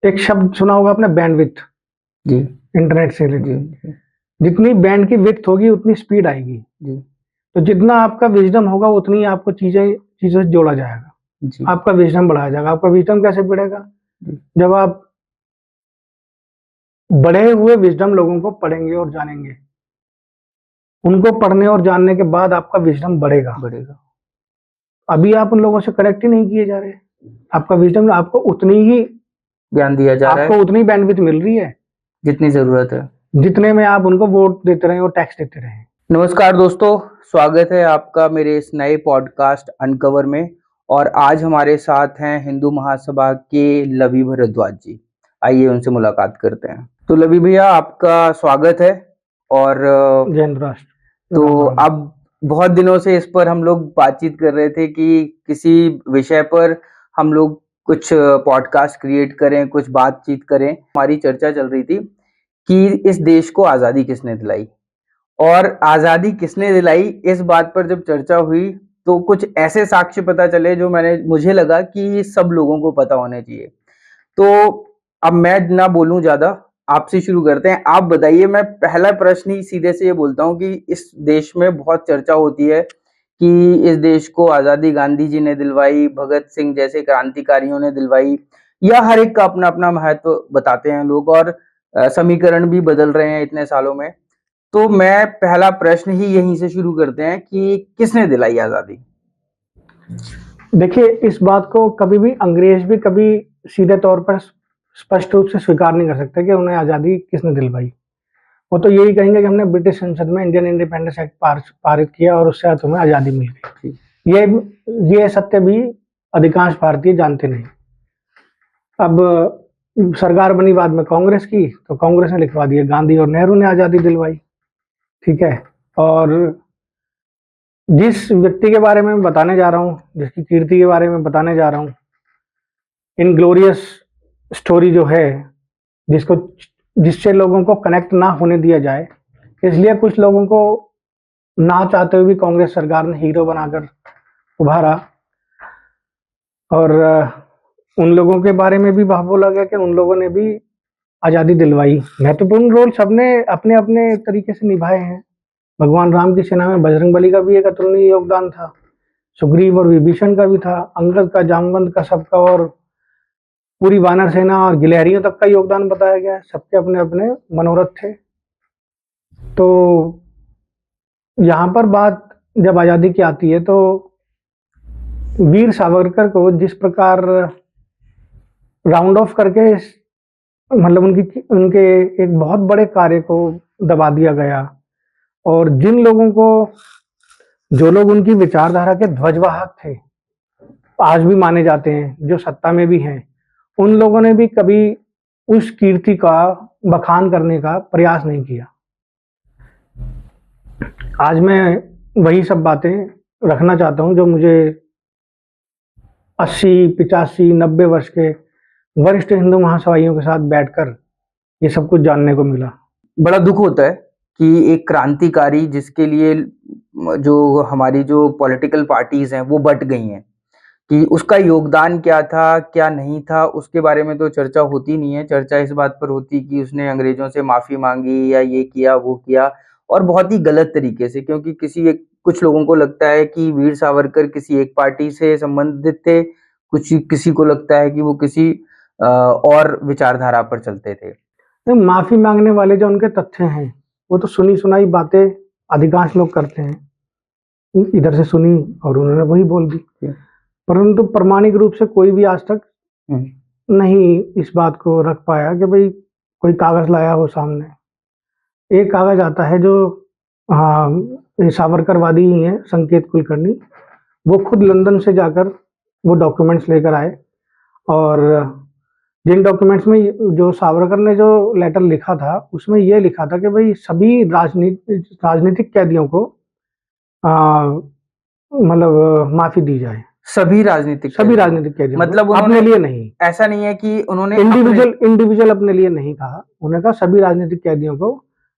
एक शब्द सुना होगा आपने, बैंडविड्थ। जी इंटरनेट से जी रिलेटेड जी जितनी बैंड की विड्थ होगी उतनी स्पीड आएगी। जी तो जितना आपका विजडम होगा उतनी आपको चीजों से जोड़ा जाएगा, जी आपका विजडम बढ़ाया जाएगा। आपका विजडम कैसे बढ़ेगा? जी जब आप बढ़े हुए विजडम लोगों को पढ़ेंगे और जानेंगे, उनको पढ़ने और जानने के बाद आपका विजडम बढ़ेगा। बढ़ेगा। अभी आप उन लोगों से कनेक्ट ही नहीं किए जा रहे। आपका विजडम आपको उतनी ही ज्ञान दिया जा रहा आपको है उतनी बैंडविड्थ मिल रही है जितनी जरूरत है। जितने में आप उनको वोट देते रहे और टैक्स देते रहे। नमस्कार दोस्तों, स्वागत है आपका मेरे इस नए पॉडकास्ट अनकवर में। और आज हमारे साथ हैं हिंदू महासभा के लवी भारद्वाज जी। आइए उनसे मुलाकात करते हैं। तो लवी भैया, आपका स्वागत है। और जय हिंद राष्ट्र। तो राम राम। अब बहुत दिनों से इस पर हम लोग बातचीत कर रहे थे कि किसी विषय पर हम लोग कुछ पॉडकास्ट क्रिएट करें, कुछ बातचीत करें। हमारी चर्चा चल रही थी कि इस देश को आज़ादी किसने दिलाई, और आज़ादी किसने दिलाई इस बात पर जब चर्चा हुई तो कुछ ऐसे साक्ष्य पता चले जो मुझे लगा कि सब लोगों को पता होने चाहिए। तो अब मैं ना बोलूं ज्यादा, आपसे शुरू करते हैं। आप बताइए। मैं पहला प्रश्न ही सीधे से ये बोलता हूँ कि इस देश में बहुत चर्चा होती है कि इस देश को आजादी गांधी जी ने दिलवाई, भगत सिंह जैसे क्रांतिकारियों ने दिलवाई, या हर एक का अपना अपना महत्व बताते हैं लोग, और समीकरण भी बदल रहे हैं इतने सालों में। तो मैं पहला प्रश्न ही यहीं से शुरू करते हैं कि किसने दिलाई आजादी? देखिए, इस बात को कभी भी अंग्रेज भी कभी सीधे तौर पर स्पष्ट रूप से स्वीकार नहीं कर सकते कि उन्हें आज़ादी किसने दिलवाई। वो तो यही कहेंगे कि हमने ब्रिटिश संसद में इंडियन इंडिपेंडेंस एक्ट पारित किया और उससे तुम्हें आज़ादी मिल गई। ये सत्य भी अधिकांश भारतीय जानते नहीं। अब सरकार बनी बाद में कांग्रेस की, तो कांग्रेस ने लिखवा दिया गांधी और नेहरू ने आज़ादी दिलवाई। ठीक है। और जिस व्यक्ति के बारे में बताने जा रहा हूँ, जिसकी कीर्ति के बारे में बताने जा रहा हूँ, इनग्लोरियस स्टोरी जो है, जिससे लोगों को कनेक्ट ना होने दिया जाए, इसलिए कुछ लोगों को ना चाहते हुए भी कांग्रेस सरकार ने हीरो बनाकर उभारा। और उन लोगों के बारे में भी बोला गया कि उन लोगों ने भी आज़ादी दिलवाई। महत्वपूर्ण रोल सबने अपने अपने तरीके से निभाए हैं। भगवान राम की सेना में बजरंगबली का भी एक अतुलनीय योगदान था, सुग्रीव और विभीषण का भी था, अंगद का, जामवंत का, सबका, और पूरी वानर सेना और गिलहरियों तक का योगदान बताया गया है। सबके अपने अपने मनोरथ थे। तो यहाँ पर बात जब आज़ादी की आती है तो वीर सावरकर को जिस प्रकार राउंड ऑफ करके, मतलब उनके एक बहुत बड़े कार्य को दबा दिया गया, और जिन लोगों को, जो लोग उनकी विचारधारा के ध्वजवाहक थे, आज भी माने जाते हैं, जो सत्ता में भी हैं, उन लोगों ने भी कभी उस कीर्ति का बखान करने का प्रयास नहीं किया। आज मैं वही सब बातें रखना चाहता हूं जो मुझे 80, 85, 90 वर्ष के वरिष्ठ हिंदू महासभाइयों के साथ बैठकर ये सब कुछ जानने को मिला। बड़ा दुख होता है कि एक क्रांतिकारी, जिसके लिए जो हमारी जो पॉलिटिकल पार्टीज हैं वो बट गई हैं, कि उसका योगदान क्या था क्या नहीं था उसके बारे में तो चर्चा होती नहीं है। चर्चा इस बात पर होती कि उसने अंग्रेजों से माफी मांगी या ये किया वो किया, और बहुत ही गलत तरीके से, क्योंकि कुछ लोगों को लगता है कि वीर सावरकर किसी एक पार्टी से संबंधित थे, किसी को लगता है कि वो किसी और विचारधारा पर चलते थे। तो माफी मांगने वाले जो उनके तथ्य हैं, वो तो सुनी सुनाई बातें अधिकांश लोग करते हैं, इधर से सुनी और उन्होंने वही बोल दी, परंतु प्रमाणिक रूप से कोई भी आज तक नहीं इस बात को रख पाया कि भाई कोई कागज लाया हो सामने। एक कागज आता है जो सावरकरवादी ही है, संकेत कुलकर्णी, वो खुद लंदन से जाकर वो डॉक्यूमेंट्स लेकर आए, और जिन डॉक्यूमेंट्स में जो सावरकर ने जो लेटर लिखा था उसमें ये लिखा था कि भाई सभी राजनीतिक कैदियों को मतलब माफी दी जाए। सभी राजनीतिक कैदियों, मतलब अपने लिए नहीं। ऐसा नहीं है कि उन्होंने इंडिविजुअल अपने लिए नहीं कहा, उन्होंने कहा सभी राजनीतिक कैदियों को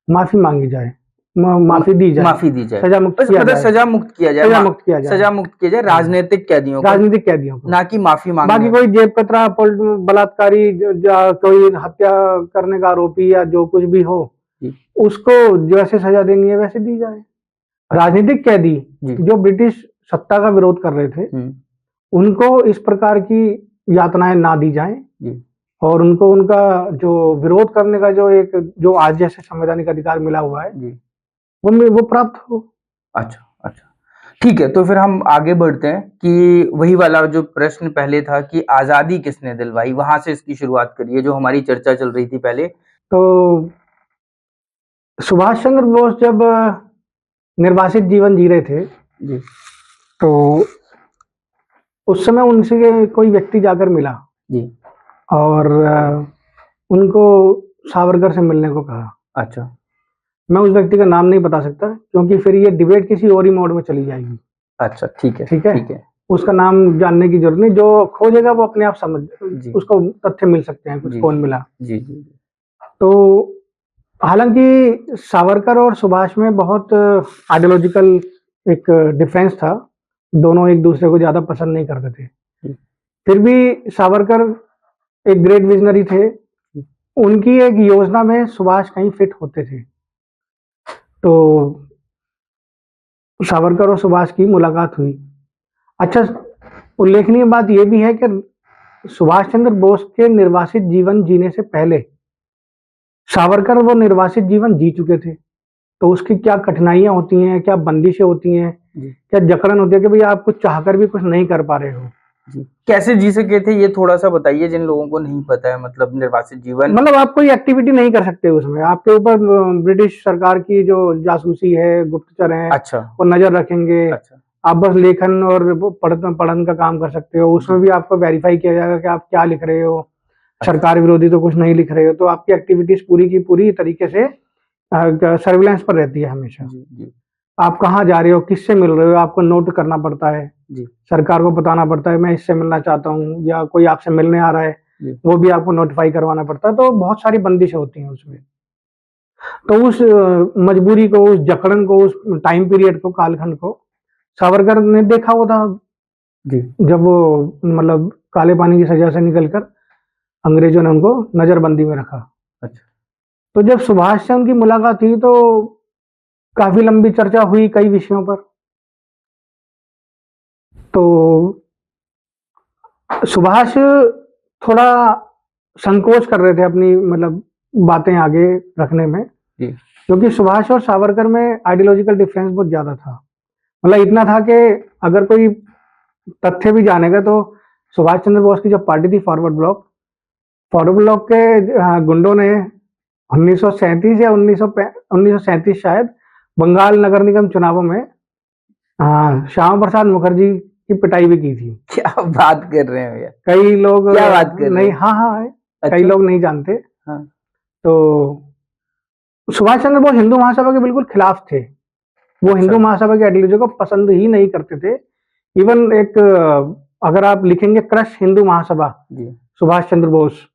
माफी मांगी जाए। माफी दी जाए, माफी दी जाए, सजा मुक्त बस किया मतलब जाए, सजा मुक्त किया जाए, सजा मुक्त किया जाए, सजा मुक्त किया जाए राजनीतिक कैदियों को, राजनीतिक कैदियों को, ना कि माफी बाकी मांगने। कोई जेब कतरा, बलात्कारी, कोई हत्या करने का आरोपी या जो कुछ भी हो, जी। उसको जैसे सजा देनी है वैसे दी जाए। राजनीतिक कैदी जी। जो ब्रिटिश सत्ता का विरोध कर रहे थे, उनको इस प्रकार की यातनाएं ना दी जाएं जी। और उनको उनका जो विरोध करने का जो आज जैसे संवैधानिक अधिकार मिला हुआ है जी। वो प्राप्त हो। अच्छा अच्छा, ठीक है। तो फिर हम आगे बढ़ते हैं कि वही वाला जो प्रश्न पहले था कि आजादी किसने दिलवाई, वहां से इसकी शुरुआत करिए, जो हमारी चर्चा चल रही थी पहले। तो सुभाष चंद्र बोस जब निर्वासित जीवन जी रहे थे जी। तो उस समय उनसे कोई व्यक्ति जाकर मिला जी। और उनको सावरकर से मिलने को कहा। अच्छा। मैं उस व्यक्ति का नाम नहीं बता सकता क्योंकि फिर ये डिबेट किसी और ही मोड में चली जाएगी। अच्छा, ठीक है, ठीक है, ठीक है। उसका नाम जानने की जरूरत नहीं, जो खोजेगा वो अपने आप समझ, उसको तथ्य मिल सकते हैं, कुछ कौन मिला। जी जी। तो हालांकि सावरकर और सुभाष में बहुत आइडियोलॉजिकल एक डिफरेंस था, दोनों एक दूसरे को ज्यादा पसंद नहीं करते थे, फिर भी सावरकर एक ग्रेट विजनरी थे, उनकी एक योजना में सुभाष कहीं फिट होते थे। तो सावरकर और सुभाष की मुलाकात हुई। अच्छा, उल्लेखनीय बात यह भी है कि सुभाष चंद्र बोस के निर्वासित जीवन जीने से पहले सावरकर वो निर्वासित जीवन जी चुके थे, तो उसकी क्या कठिनाइयां होती हैं, क्या बंदिशें होती हैं, क्या जकड़न होती है कि भाई आप कुछ चाहकर भी कुछ नहीं कर पा रहे हो। जी। कैसे जी सके थे ये थोड़ा सा बताइए, जिन लोगों को नहीं पता है, मतलब निर्वासित जीवन मतलब आप कोई एक्टिविटी नहीं कर सकते उसमें, आपके ऊपर ब्रिटिश सरकार की जो जासूसी है, गुप्तचर है, अच्छा, वो नजर रखेंगे। अच्छा। आप बस लेखन और पढ़न का काम कर सकते हो, उसमें भी आपको वेरीफाई किया जाएगा कि आप क्या लिख रहे हो, सरकार विरोधी तो कुछ नहीं लिख रहे हो, तो आपकी एक्टिविटीज पूरी की पूरी तरीके से सर्विलांस पर रहती है हमेशा। जी। आप कहाँ जा रहे हो, किससे मिल रहे हो, आपको नोट करना पड़ता है। जी। सरकार को बताना पड़ता है मैं इससे मिलना चाहता हूँ, या कोई आपसे मिलने आ रहा है वो भी आपको नोटिफाई करवाना पड़ता है। तो बहुत सारी बंदिशें होती हैं उसमें। तो उस मजबूरी को, उस जकड़न को, उस टाइम पीरियड को, कालखंड को सावरकर ने देखा हुआ था। जी। जब वो मतलब काले पानी की सजा से निकलकर अंग्रेजों ने उनको नजरबंदी में रखा। अच्छा। तो जब सुभाष से उनकी मुलाकात हुई तो काफी लंबी चर्चा हुई कई विषयों पर। तो सुभाष थोड़ा संकोच कर रहे थे अपनी मतलब बातें आगे रखने में, क्योंकि सुभाष और सावरकर में आइडियोलॉजिकल डिफरेंस बहुत ज्यादा था। मतलब इतना था कि अगर कोई तथ्य भी जानेगा तो सुभाष चंद्र बोस की जो पार्टी थी फॉरवर्ड ब्लॉक के गुंडों ने 1937 या 1937 शायद बंगाल नगर निगम चुनावों में श्यामा प्रसाद मुखर्जी की पिटाई भी की थी। क्या बात कर रहे हैं भैया, कई लोग क्या बात कर रहे नहीं, हैं? हाँ, अच्छा? कई लोग नहीं जानते। हाँ। तो सुभाष चंद्र बोस हिंदू महासभा के बिल्कुल खिलाफ थे, वो हिंदू महासभा के आइडियोलॉजी को पसंद ही नहीं करते थे। इवन एक अगर आप लिखेंगे क्रश हिंदू महासभा सुभाष चंद्र बोस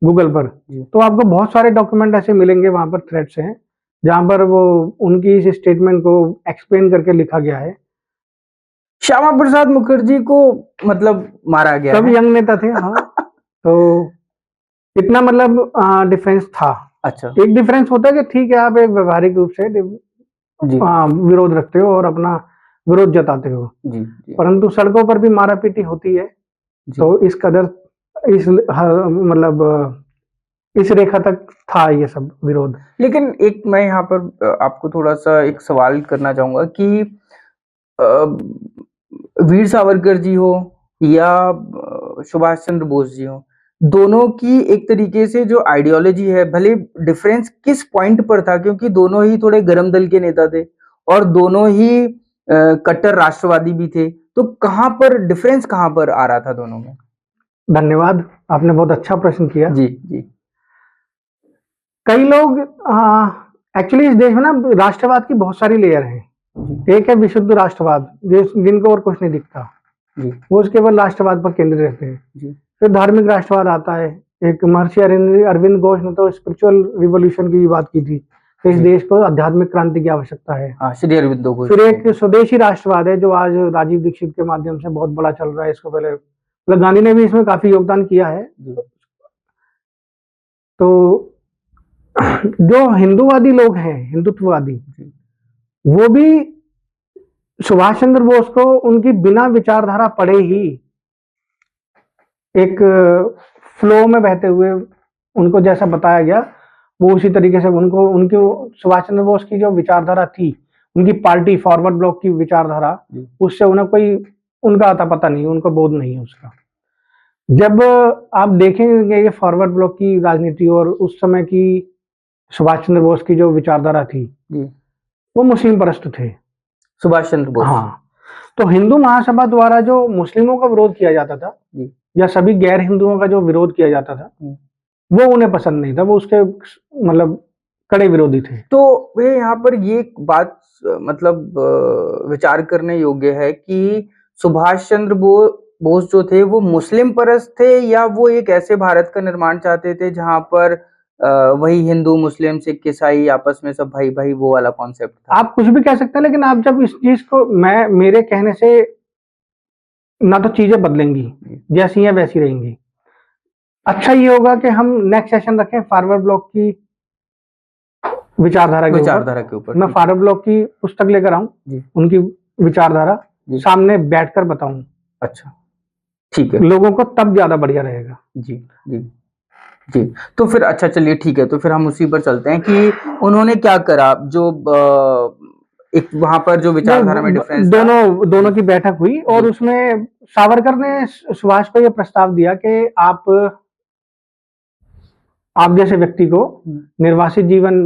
गूगल पर, तो आपको बहुत सारे डॉक्यूमेंट ऐसे मिलेंगे, वहां पर थ्रेड्स हैं जहां पर वो उनकी इस स्टेटमेंट को एक्सप्लेन करके लिखा गया है। श्यामा प्रसाद मुखर्जी को मतलब मारा गया, सब यंग नेता थे। हाँ। तो इतना मतलब डिफरेंस था। अच्छा। एक डिफरेंस होता है कि ठीक है आप एक व्यवहारिक रूप से विरोध रखते हो और अपना विरोध जताते हो, जी। परंतु सड़कों पर भी मारा पीटी होती है, तो इस कदर इस मतलब इस रेखा तक था ये सब विरोध। लेकिन एक मैं यहाँ पर आपको थोड़ा सा एक सवाल करना चाहूंगा कि वीर सावरकर जी हो या सुभाष चंद्र बोस जी हो, दोनों की एक तरीके से जो आइडियोलॉजी है, भले डिफरेंस किस पॉइंट पर था, क्योंकि दोनों ही थोड़े गरम दल के नेता थे और दोनों ही कट्टर राष्ट्रवादी भी थे, तो कहाँ पर डिफरेंस कहाँ पर आ रहा था दोनों में? धन्यवाद, आपने बहुत अच्छा प्रश्न किया। जी जी। कई लोग एक्चुअली इस देश में ना राष्ट्रवाद की बहुत सारी लेयर हैं। एक है विशुद्ध राष्ट्रवाद, जिनको और कुछ नहीं दिखता, वो केवल राष्ट्रवाद पर केंद्रित रहते हैं। फिर धार्मिक राष्ट्रवाद आता है, एक महर्षि अरविंद घोष ने तो स्पिरिचुअल रिवॉल्यूशन की बात की थी, कि इस देश को आध्यात्मिक क्रांति की आवश्यकता है। हाँ, श्री अरविंदो घोष। फिर एक स्वदेशी राष्ट्रवाद है जो आज राजीव दीक्षित के माध्यम से बहुत बड़ा चल रहा है। इसको पहले मतलब गांधी ने भी इसमें काफी योगदान किया है। तो जो हिंदूवादी लोग हैं, हिंदुत्ववादी, वो भी सुभाष चंद्र बोस को उनकी बिना विचारधारा पढ़े ही एक फ्लो में बहते हुए उनको जैसा बताया गया वो उसी तरीके से उनको उनके सुभाष चंद्र बोस की जो विचारधारा थी, उनकी पार्टी फॉरवर्ड ब्लॉक की विचारधारा, उससे उन्हें कोई उनका आता पता नहीं, उनको बोध नहीं है उसका। जब आप देखेंगे ये फॉरवर्ड ब्लॉक की राजनीति और उस समय की सुभाष चंद्र बोस की जो विचारधारा थी, वो मुस्लिम परस्त थे सुभाष चंद्र बोस। हाँ, तो हिंदू महासभा द्वारा जो मुस्लिमों का विरोध किया जाता था या सभी गैर हिंदुओं का जो विरोध किया जाता था, वो उन्हें पसंद नहीं था, वो उसके मतलब कड़े विरोधी थे। तो वे यहाँ पर ये बात मतलब विचार करने योग्य है कि सुभाष चंद्र बोस जो थे वो मुस्लिम परस्त थे या वो एक ऐसे भारत का निर्माण चाहते थे जहां पर वही हिंदू मुस्लिम सिख ईसाई आपस में सब भाई भाई, वो वाला कॉन्सेप्ट था। आप कुछ भी कह सकते हैं, लेकिन आप जब इस चीज को मेरे कहने से ना तो चीजें बदलेंगी, जैसी हैं वैसी रहेंगी। अच्छा ये होगा कि हम नेक्स्ट सेशन रखें फॉरवर्ड ब्लॉक की विचारधारा के ऊपर। मैं फॉरवर्ड ब्लॉक की पुस्तक लेकर आऊं, उनकी विचारधारा सामने बैठकर बताऊं। अच्छा, ठीक है, लोगों को तब ज्यादा बढ़िया रहेगा। जी जी जी। तो फिर अच्छा चलिए ठीक है, तो फिर हम उसी पर चलते हैं कि उन्होंने क्या करा। जो एक वहां पर जो विचारधारा में डिफरेंस दोनों की बैठक हुई और उसमें सावरकर ने सुभाष को यह प्रस्ताव दिया कि आप जैसे व्यक्ति को निर्वासित जीवन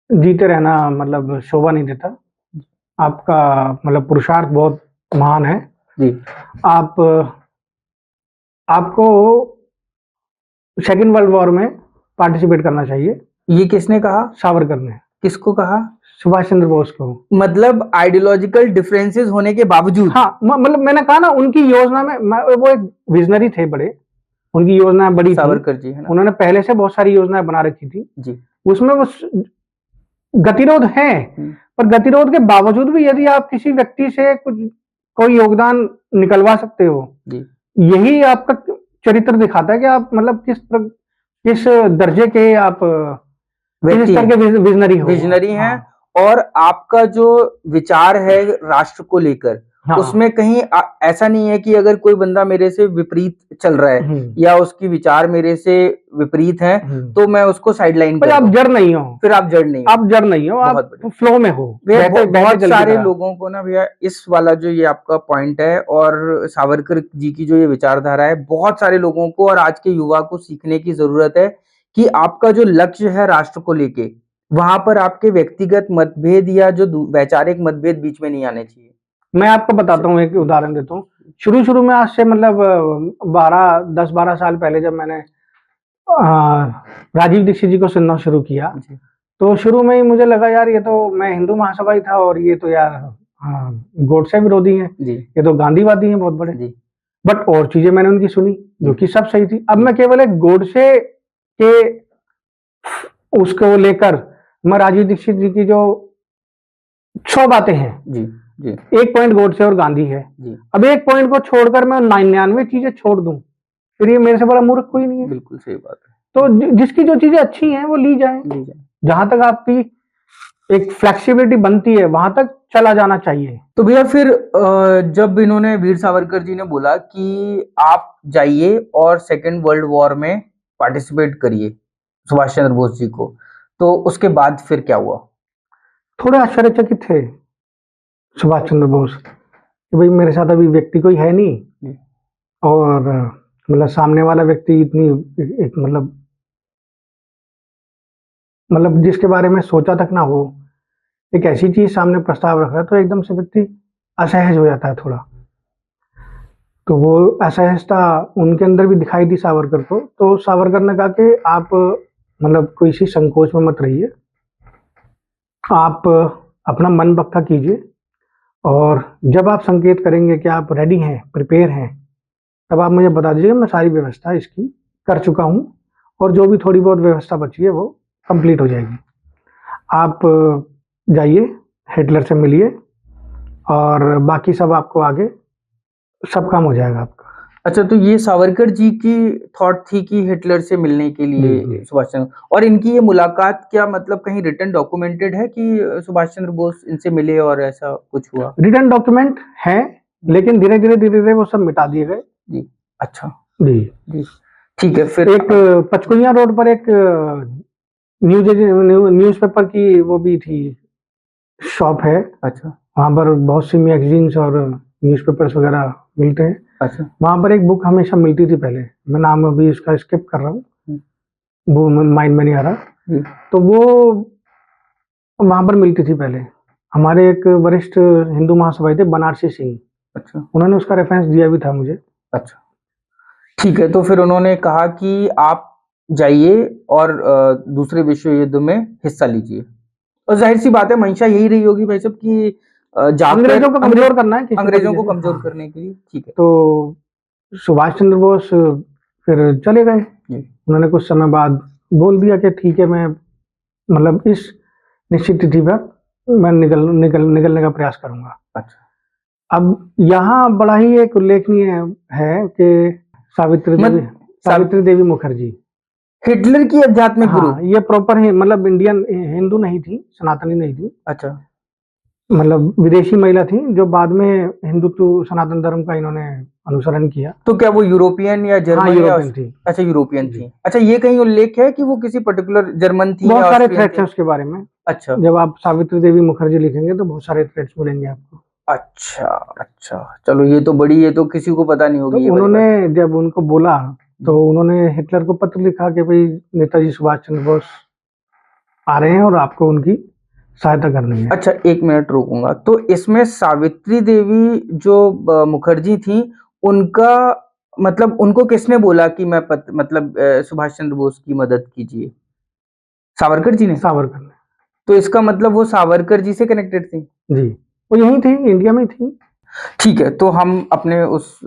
जीते रहना मतलब शोभा नहीं देता। आपका मतलब पुरुषार्थ बहुत महान है जी। आपको सेकेंड वर्ल्ड वॉर में पार्टिसिपेट करना चाहिए। ये किसने कहा? सावरकर ने। किसको कहा? सुभाष चंद्र बोस को। मतलब आइडियोलॉजिकल डिफरेंसेस होने के बावजूद। हाँ, मतलब मैंने कहा ना, उनकी योजना में वो एक विजनरी थे बड़े, उनकी योजनाएं बड़ी सावरकर जी है ना, उन्होंने पहले से बहुत सारी योजनाएं बना रखी थी जी। उसमें वो गतिरोध है, पर गतिरोध के बावजूद भी यदि आप किसी व्यक्ति से कोई योगदान निकलवा सकते हो जी, यही आपका चरित्र दिखाता है कि आप मतलब किस दर्जे के आप किस स्तर के विजनरी हैं। हाँ। और आपका जो विचार है राष्ट्र को लेकर, हाँ, उसमें कहीं ऐसा नहीं है कि अगर कोई बंदा मेरे से विपरीत चल रहा है या उसकी विचार मेरे से विपरीत है तो मैं उसको साइडलाइन कर दूं। आप जड़ नहीं हो, फिर आप जड़ नहीं हो, आप फ्लो में हो। बहुत सारे लोगों को ना भैया इस वाला जो ये आपका पॉइंट है और सावरकर जी की जो ये विचारधारा है, बहुत सारे लोगों को और आज के युवा को सीखने की जरूरत है कि आपका जो लक्ष्य है राष्ट्र को लेके, वहां पर आपके व्यक्तिगत मतभेद या जो वैचारिक मतभेद बीच में नहीं आने चाहिए। मैं आपको बताता हूँ, एक उदाहरण देता हूँ। शुरू में आज से मतलब 10-12 साल पहले जब मैंने राजीव दीक्षित जी को सुनना शुरू किया, तो शुरू में ही मुझे लगा यार ये तो मैं हिंदू महासभा ही था और ये तो यार गोडसे विरोधी हैं, ये तो गांधीवादी हैं बहुत बड़े। बट और चीजें मैंने उनकी सुनी जो कि सब सही थी। अब मैं केवल एक गोडसे के उसको लेकर मैं राजीव दीक्षित जी की जो 100 बातें हैं जी, एक पॉइंट गोडसे और गांधी है, अब एक पॉइंट को छोड़कर मैं 99 चीजें छोड़ दूं, फिर ये मेरे से बड़ा मूर्ख कोई नहीं है। बिल्कुल सही बात है। तो जिसकी जो चीजें अच्छी हैं वो ली जाए, जहां तक आपकी एक फ्लेक्सिबिलिटी बनती है वहां तक चला जाना चाहिए। तो भैया फिर जब इन्होंने वीर सावरकर जी ने बोला कि आप जाइए और सेकेंड वर्ल्ड वॉर में पार्टिसिपेट करिए सुभाष चंद्र बोस जी को, तो उसके बाद फिर क्या हुआ? थोड़े आश्चर्यचकित थे सुभाष चंद्र बोस कि भाई मेरे साथ अभी व्यक्ति कोई है नहीं और मतलब सामने वाला व्यक्ति इतनी एक मतलब जिसके बारे में सोचा तक ना हो, एक ऐसी चीज सामने प्रस्ताव रख रहा है, तो एकदम से व्यक्ति असहज हो जाता है थोड़ा। तो वो असहजता उनके अंदर भी दिखाई दी सावरकर को। तो सावरकर ने कहा कि आप मतलब कोई सी संकोच में मत रहिए, आप अपना मन पक्का कीजिए और जब आप संकेत करेंगे कि आप रेडी हैं, प्रिपेयर हैं, तब आप मुझे बता दीजिएगा। मैं सारी व्यवस्था इसकी कर चुका हूँ और जो भी थोड़ी बहुत व्यवस्था बची है वो कंप्लीट हो जाएगी। आप जाइए, हिटलर से मिलिए और बाकी सब आपको आगे सब काम हो जाएगा आपका। अच्छा, तो ये सावरकर जी की थॉट थी कि हिटलर से मिलने के जी, लिए जी। सुभाष चंद्र, और इनकी ये मुलाकात क्या मतलब कहीं रिटन डॉक्यूमेंटेड है कि सुभाष चंद्र बोस इनसे मिले और ऐसा कुछ हुआ? रिटन डॉक्यूमेंट है, लेकिन धीरे-धीरे वो सब मिटा दिए गए। जी, अच्छा, जी। जी, ठीक है। फिर एक पचकुनिया रोड पर एक न्यूज़पेपर की वो भी थी, शॉप है। अच्छा, वहाँ पर बहुत सी मैगज़ीन्स और न्यूज़पेपर्स वगैरह मिलते हैं। अच्छा, वहाँ पर एक बुक हमेशा मिलती थी पहले, मैं नाम अभी इसका स्किप कर रहा हूँ, हुँ, वो माइंड में नहीं आ रहा। जी, तो वो वहाँ पर मिलती थी पहले। हमारे एक वरिष्ठ हिंदू महासभाई थे बनारसी सिंह, अच्छा, उन्होंने उसका रेफ़रेंस दिया भी था मुझे। अच्छा, ठीक है। तो फिर उन्होंने कहा कि आप जाइए और दूसरे विश्व युद्ध में हिस्सा लीजिए, और ज़ाहिर-सी बात है मंशा यही रही होगी भाई साहब कि जाकर अंग्रेज़ों को कमज़ोर करना है किसी न अंग्रेज़ों किसी को से। कमज़ोर हाँ, करने के लिए, ठीक है। तो सुभाष चंद्र बोस फिर चले गए। जी, उन्होंने कुछ समय बाद बोल दिया कि ठीक है, मैं मतलब इस निश्चित तिथि पर मैं निकलने का प्रयास करूँगा। अच्छा, अब यहाँ बड़ा ही एक उल्लेखनीय है कि सावित्री देवी मत साब सावित्री देवी मुखर्जी, हिटलर की आध्यात्मिक गुरु। हाँ, ये प्रॉपर है, मतलब इंडियन हिंदू नहीं थी, सनातनी नहीं थी, अच्छा, मतलब विदेशी महिला थी जो बाद में हिंदुत्व सनातन धर्म का इन्होंने अनुसरण किया। तो क्या वो यूरोपियन या हाँ, जर्मन या यूरोपियन थी। अच्छा, यूरोपियन जी। थी। अच्छा, ये कहीं उल्लेख है कि वो किसी पर्टिकुलर जर्मन थी बहुत या सारे ऑस्ट्रियन थ्रेड्स थी? हैं उसके बारे में। अच्छा, जब आप सावित्री देवी मुखर्जी लिखेंगे तो बहुत सारे थ्रेड्स मिलेंगे आपको। अच्छा, अच्छा। चलो, ये तो किसी को पता नहीं तो होगी ये वाली बात। उन्होंने जब उनको बोला, तो उन्होंने हिटलर को पत्र लिखा कि भाई नेताजी सुभाष चंद्र बोस आ रहे हैं और आपको उनकी सहायता करनी है। अच्छा, 1 मिनट रोकूँगा। तो इसमें सावित्री देवी जो मुखर्जी थीं, उनका मतलब उनको किसने बोला कि मैं मतलब सुभाष चंद्र बोस की मदद कीजिए? सावरकर जी ने? सावरकर ने। तो इसका मतलब वो सावरकर जी से कनेक्टेड थीं? जी, वो यहीं थी, इंडिया में थी। ठीक है, तो हम अपने उस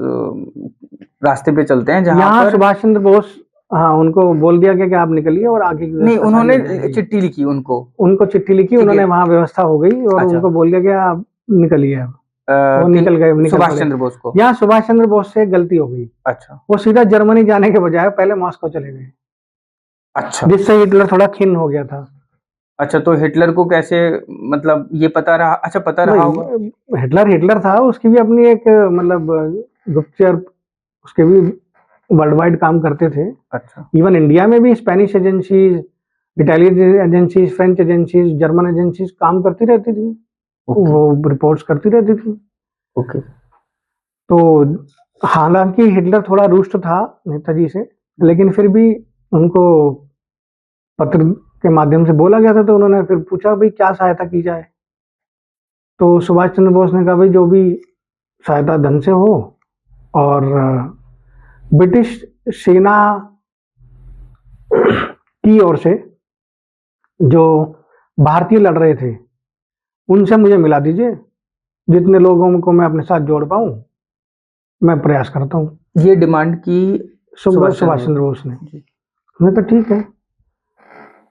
रास्ते पे चलते हैं जहाँ यहाँ पर सुभाष चंद्र बोस, हाँ, उनको बोल दिया गया कि आप निकलिए और आगे की नहीं, व्यवस्था सारी हो उन्होंने जाएगी। चिट्ठी लिखी उनको। उनको चिट्ठी लिखी, ठीक उन्होंने है। वहाँ व्यवस्था हो गई और अच्छा, उनको बोल दिया गया आप निकलिए अब। वो किन निकल गए, निकल सुभाष पड़े। चंद्र बोस को? यहाँ सुभाष चंद्र बोस से गलती हो गई। अच्छा, वो सीधा जर्मनी जाने के बजाय पहले मॉस्को चले गए, अच्छा, जिससे हिटलर थोड़ा खिन्न हो गया था। अच्छा। तो हिटलर को कैसे मतलब ये पता रहा? अच्छा, पता रहा होगा। वही हिटलर था, उसकी भी अपनी एक मतलब गुप्तचर, उसके भी वर्ल्ड वाइड काम करते थे। अच्छा, इवन इंडिया में भी Spanish agencies, Italian agencies, French agencies, German agencies काम करती रहती थी, ओके, वो रिपोर्ट्स करती रहती थी। ओके, तो हालांकि हिटलर थोड़ा रुष्ट था नेताजी से, लेकिन फिर भी उनको पत्र के माध्यम से बोला गया था, तो उन्होंने फिर पूछा भाई क्या सहायता की जाए। तो सुभाष चंद्र बोस ने कहा भाई जो भी सहायता धन से हो, और ब्रिटिश सेना की ओर से जो भारतीय लड़ रहे थे उनसे मुझे मिला दीजिए, जितने लोगों को मैं अपने साथ जोड़ पाऊं मैं प्रयास करता हूँ। ये डिमांड की सुभाष सुभाष चंद्र बोस ने। जी। मैं कहा ठीक है।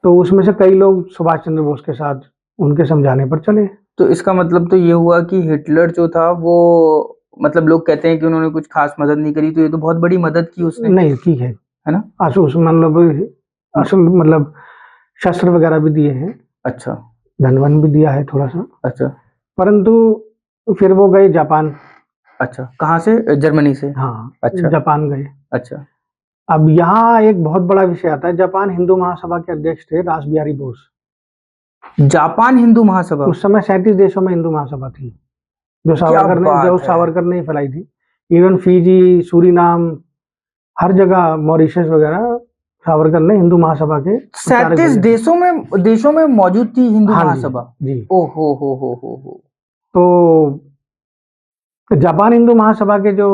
तो उसमें से कई लोग सुभाष चंद्र बोस के साथ उनके समझाने पर चले। तो इसका मतलब तो ये हुआ कि हिटलर जो था वो मतलब लोग कहते हैं कि उन्होंने कुछ खास मदद नहीं करी, तो ये तो बहुत बड़ी मदद की उसने, नहीं की है, है ना? मतलब शस्त्र वगैरह भी दिए हैं, अच्छा, धन वन भी दिया है थोड़ा सा, अच्छा, परंतु फिर वो गए जापान। अच्छा। कहाँ से? जर्मनी से? हाँ, अच्छा, जापान गए। अच्छा, अब यहाँ एक बहुत बड़ा विषय आता है, जापान हिंदू महासभा के अध्यक्ष थे रास बिहारी बोस। जापान हिंदू महासभा? उस समय 37 देशों में हिंदू महासभा थी, जो क्या बात है! सावरकर ने ही फैलाई थी। इवन फीजी, सूरीनाम, हर जगह, मॉरिशस वगैरह, सावरकर ने हिंदू महासभा के प्रचारक 37 भेजे थे। देशों में मौजूद थी हिंदू हाँ जी, महासभा? जी। ओ हो। तो जापान हिंदू महासभा के जो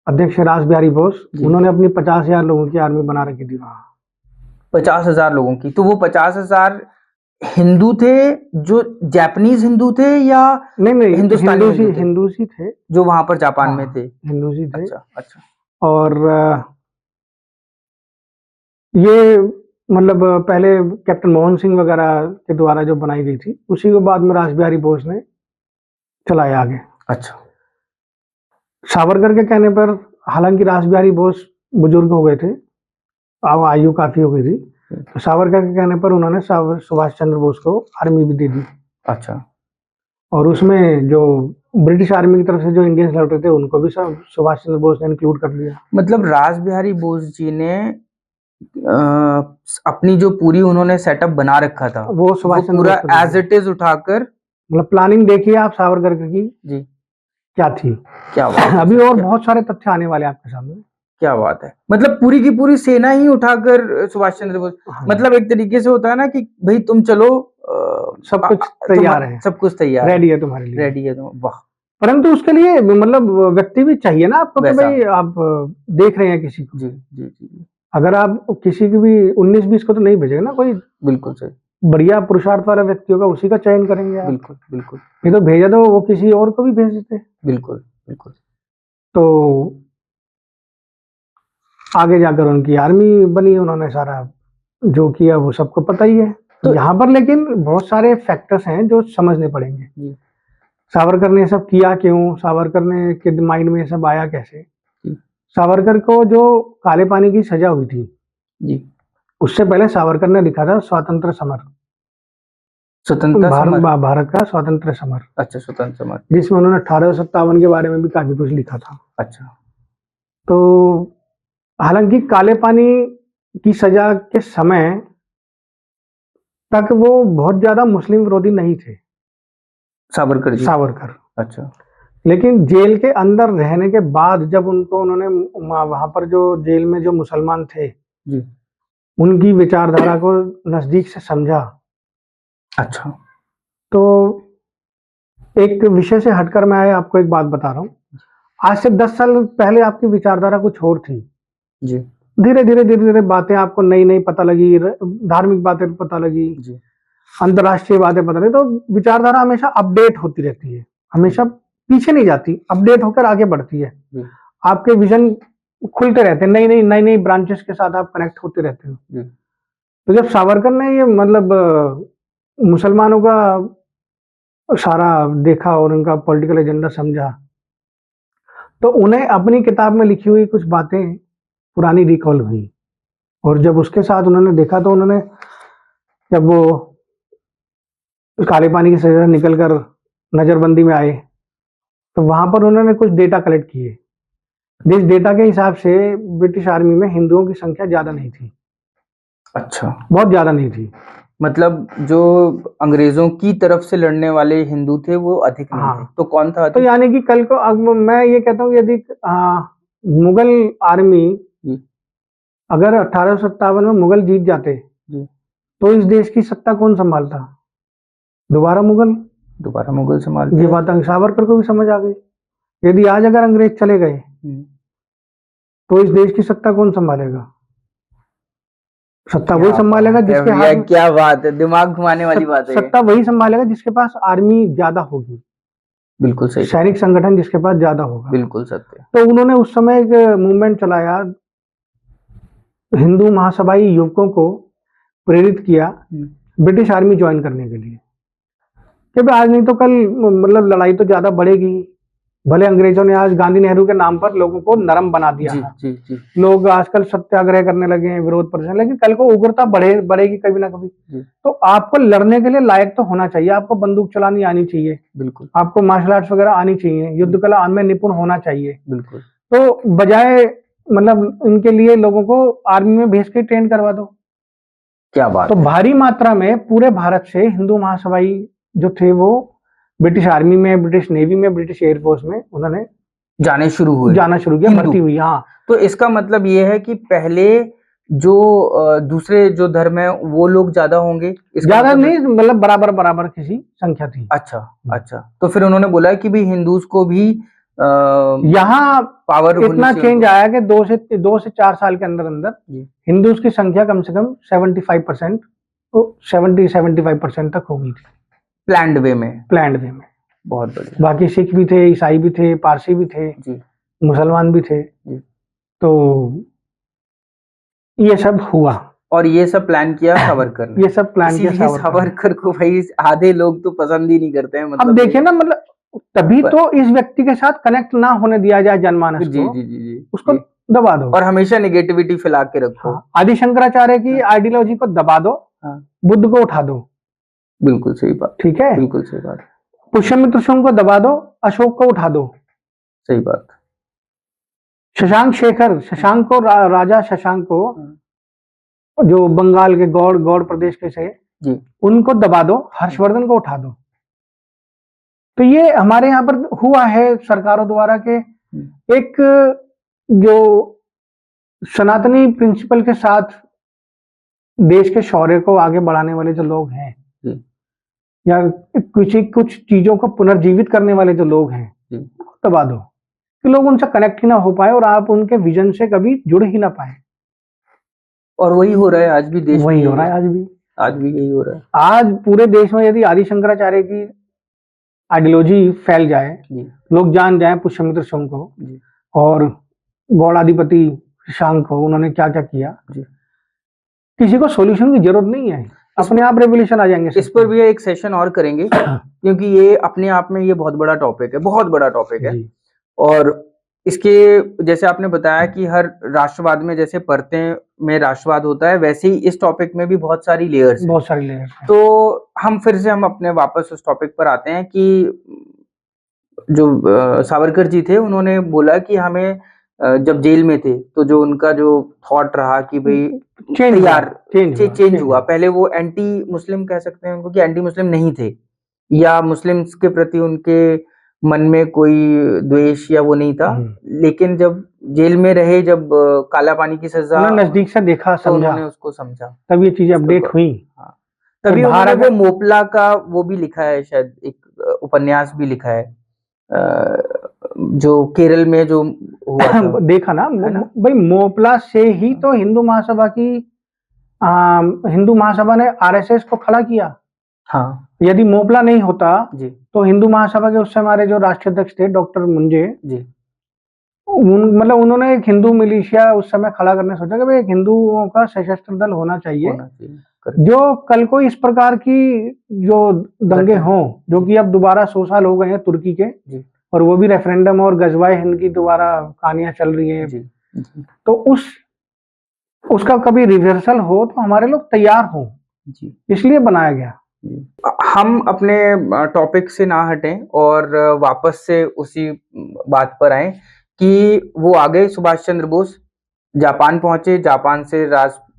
अध्यक्ष रास बिहारी बोस, जी। उन्होंने अपनी 50,000 लोगों की आर्मी बना रखी थी वहाँ। 50,000 लोगों की? तो वो 50,000 हिंदू थे जो जापानीज हिंदू थे या नहीं, हिंदुस्तानी हिंदू थे हिंदूस ही थे। जो वहां पर जापान हाँ, में थे? हिंदूस ही थे। अच्छा, अच्छा, और ये मतलब पहले कैप्टन मोहन सिंह वगैरह के द्वारा जो बनाई गई थी, उसी को बाद में रासबिहारी बोस ने चलाया आगे। अच्छा। सावरकर के कहने पर, हालांकि रासबिहारी बोस बुजुर्ग हो गए थे, अब आयु काफी हो गई थी, तो सावरकर के कहने पर उन्होंने सुभाष चंद्र बोस को आर्मी भी दे दी। अच्छा। और उसमें जो ब्रिटिश आर्मी की तरफ से जो इंडियंस लौटे थे उनको भी सब सुभाष चंद्र बोस ने इंक्लूड कर लिया। मतलब रासबिहारी बोस जी ने अपनी जो पूरी उन्होंने सेटअप बना रखा था वो सुभाष चंद्र पूरा बोस को दे एज दिया। इट इज उठाकर, मतलब प्लानिंग देखिए आप सावरकर की जी क्या थी। क्या बात है, अभी और बहुत सारे तथ्य आने वाले हैं आपके सामने। क्या बात है। मतलब पूरी की पूरी सेना ही उठाकर सुभाष चंद्र बोस, हाँ। मतलब एक तरीके से होता है ना कि भाई तुम चलो, सब कुछ तैयार है, सब कुछ तैयार रेडी है तुम्हारे लिए, रेडी है तुम। वाह। परंतु उसके लिए मतलब व्यक्ति भी चाहिए ना आपको कि वैसा। भाई आप देख रहे हैं किसी को। जी जी जी। अगर आप किसी की भी 19-20 को तो नहीं भेजेंगे ना, कोई बिल्कुल सही, बढ़िया पुरुषार्थ वाला व्यक्ति होगा उसी का चयन करेंगे आप। बिल्कुल बिल्कुल ये तो भेजा तो वो किसी और को भी भेज देते। बिल्कुल बिल्कुल। तो आगे जाकर उनकी आर्मी बनी, उन्होंने सारा जो किया वो सबको पता ही है। तो यहाँ पर लेकिन बहुत सारे फैक्टर्स हैं जो समझने पड़ेंगे। जी। सावरकर ने सब किया क्यों, सावरकर ने के माइंड में सब आया कैसे। जी। सावरकर को जो काले पानी की सजा हुई थी जी, उससे पहले सावरकर ने लिखा था स्वतंत्र समर, भारत का स्वतंत्र समर। अच्छा, स्वतंत्र समर, जिसमें उन्होंने 1857 के बारे में भी काफी कुछ लिखा था। अच्छा। तो हालांकि काले पानी की सजा के समय तक वो बहुत ज्यादा मुस्लिम विरोधी नहीं थे, सावरकर जी। सावरकर। अच्छा। लेकिन जेल के अंदर रहने के बाद जब उन्होंने वहां पर जो जेल में जो मुसलमान थे जी, उनकी विचारधारा को नजदीक से समझा। अच्छा। तो एक विषय से हटकर मैं आपको एक बात बता रहा हूँ। आज से 10 साल पहले आपकी विचारधारा कुछ और थी जी। धीरे धीरे बातें आपको नई नई पता लगी, धार्मिक बातें पता लगी, अंतर्राष्ट्रीय बातें पता लगी। तो विचारधारा हमेशा अपडेट होती रहती है, हमेशा पीछे नहीं जाती, अपडेट होकर आगे बढ़ती है। आपके विजन खुलते रहते हैं, नई नई ब्रांचेस के साथ आप कनेक्ट होते रहते हो। तो जब सावरकर ने ये मतलब मुसलमानों का सारा देखा और उनका पॉलिटिकल एजेंडा समझा, तो उन्हें अपनी किताब में लिखी हुई कुछ बातें पुरानी रिकॉल हुई। और जब उसके साथ उन्होंने देखा तो उन्होंने, जब वो काले पानी की सजा निकलकर नजरबंदी में आए तो वहां पर उन्होंने कुछ डेटा कलेक्ट किए, जिस डेटा के हिसाब से ब्रिटिश आर्मी में हिंदुओं की संख्या ज्यादा नहीं थी। अच्छा, बहुत ज्यादा नहीं थी। मतलब जो अंग्रेजों की तरफ से लड़ने वाले हिंदू थे वो अधिक नहीं थे। तो कौन था? तो यानी कि कल को अब मैं ये कहता हूँ यदि मुगल आर्मी अगर 1857 में मुगल जीत जाते तो इस देश की सत्ता कौन संभालता? दोबारा मुगल संभालते। ये बात सावरकर को भी समझ आ गई। यदि आज अगर अंग्रेज चले गए तो इस देश की सत्ता कौन संभालेगा? सत्ता वही संभालेगा जिसके हाथ में, क्या बात है, दिमाग घुमाने वाली बात है। सत्ता वही संभालेगा जिसके पास आर्मी ज्यादा होगी। बिल्कुल सही। सैनिक संगठन जिसके पास ज्यादा होगा। बिल्कुल सत्य। तो उन्होंने उस समय एक मूवमेंट चलाया, हिंदू महासभाई युवकों को प्रेरित किया ब्रिटिश आर्मी ज्वाइन करने के लिए, कि आज नहीं तो कल मतलब लड़ाई तो ज्यादा बढ़ेगी। भले अंग्रेजों ने आज गांधी नेहरू के नाम पर लोगों को नरम बना दिया है। जी, जी। लोग आजकल सत्याग्रह करने लगे हैं, विरोध प्रदर्शन, लेकिन कल को उग्रता बढ़ेगी कभी ना कभी। तो आपको लड़ने के लिए लायक तो होना चाहिए, आपको बंदूक चलानी आनी चाहिए, बिल्कुल, आपको मार्शल आर्ट्स वगैरह आनी चाहिए, युद्ध कला में निपुण होना चाहिए, बिल्कुल। तो बजाय मतलब इनके लिए लोगों को आर्मी में भेज के ट्रेन करवा दो। क्या बात। तो भारी मात्रा में पूरे भारत से हिंदू महासभाई जो थे वो ब्रिटिश आर्मी में, ब्रिटिश नेवी में, ब्रिटिश एयरफोर्स में उन्होंने जाना शुरू किया, भर्ती हुई। हाँ, तो इसका मतलब ये है कि पहले जो दूसरे जो धर्म है वो लोग ज्यादा होंगे, ज्यादा मतलब नहीं, मतलब बराबर किसी संख्या थी। अच्छा। तो फिर उन्होंने बोला कि भी हिंदूज को भी यहाँ पावर इतना चेंज आया कि 2 से 4 साल के अंदर हिंदूज की संख्या कम से कम 75% 70-75% तक हो गई थी, प्लान्ड वे में। बहुत बढ़िया। बाकी सिख भी थे, ईसाई भी थे, पारसी भी थे, मुसलमान भी थे। तो ये सब हुआ। और ये सब प्लान किया सावरकर ने। ये सब प्लान किया इसीलिए सावरकर को भाई आधे लोग तो पसंद ही नहीं करते हैं, अब मतलब देखिए ना, मतलब तभी तो इस व्यक्ति के साथ कनेक्ट ना होने दिया जाए जनमानस जी को, जी जी जी उसको जी। दबा दो। और हमेशा नेगेटिविटी फैला के रखो। हाँ, आदि शंकराचार्य की आइडियोलॉजी को दबा दो, हाँ, बुद्ध को उठा दो, बिल्कुल सही बात, ठीक है। बिल्कुल सही बात, पुष्यमित्र शुंग को दबा दो, अशोक को उठा दो, सही बात। शशांक शेखर, शशांक को राजा शशांक को, जो बंगाल के गौड़ प्रदेश के से, जी, उनको दबा दो, हर्षवर्धन को उठा दो। तो ये हमारे यहाँ पर हुआ है सरकारों द्वारा के एक जो सनातनी प्रिंसिपल के साथ देश के शौर्य को आगे बढ़ाने वाले जो लोग हैं, या कुछ चीजों को पुनर्जीवित करने वाले जो लोग हैं, दबा दो कि लोग उनसे कनेक्ट ही ना हो पाए और आप उनके विजन से कभी जुड़ ही ना पाए। और वही हो रहा है आज भी, देश वही हो रहा है आज भी यही हो रहा है। आज पूरे देश में यदि आदि शंकराचार्य की आइडियोलॉजी फैल जाए, लोग जान जाए पुष्यमित्र शुंग को और गौड़ाधिपति शशांक को उन्होंने क्या क्या किया, किसी को सॉल्यूशन की जरूरत नहीं है, अपने आप रेवोल्यूशन आ जाएंगे। इस पर भी एक सेशन और करेंगे क्योंकि ये अपने आप में ये बहुत बड़ा टॉपिक है, बहुत बड़ा टॉपिक है। और इसके जैसे आपने बताया कि हर राष्ट्रवाद में जैसे परतें में राष्ट्रवाद होता है, वैसे ही इस टॉपिक में भी बहुत सारी लेयर्स हैं। तो हम फिर से अपने वापस उस टॉपिक पर आते हैं कि जो सावरकर जी थे, उन्होंने बोला कि हमें जब जेल में थे तो जो उनका जो थॉट रहा कि भाई चेंज हुआ। पहले वो एंटी मुस्लिम कह सकते हैं उनको, कि एंटी मुस्लिम नहीं थे या मुस्लिम्स के प्रति उनके मन में कोई द्वेष या वो नहीं था, लेकिन जब जेल में रहे, जब काला पानी की सजा नजदीक से देखा, समझा, उन्होंने उसको समझा, तब ये चीजें अपडेट हुई। तभी उन्होंने वो मोपला का वो भी लिखा है, शायद एक उपन्यास भी लिखा है जो केरल में जो हुआ था। देखा ना भाई, मोपला से ही तो हिंदू महासभा ने आरएसएस को खड़ा किया। हाँ, यदि मोपला नहीं होता तो हिंदू महासभा के उस समय हमारे जो राष्ट्रीय अध्यक्ष थे डॉक्टर मुंजे जी, मतलब उन्होंने एक हिंदू मिलिशिया उस समय खड़ा करने सोचा कि भाई एक हिंदुओं का सशस्त्र दल होना चाहिए जो कल को इस प्रकार की जो दंगे हों, जो कि अब दोबारा 100 साल हो गए हैं तुर्की के, और वो भी रेफरेंडम और गजवाए हिंद की दोबारा कहानियां चल रही हैं, तो उसका कभी रिवर्सल हो तो हमारे लोग तैयार हों, इसलिए बनाया गया। हम अपने टॉपिक से ना हटें और वापस से उसी बात पर आए कि वो आ गए सुभाष चंद्र बोस, जापान पहुंचे, जापान से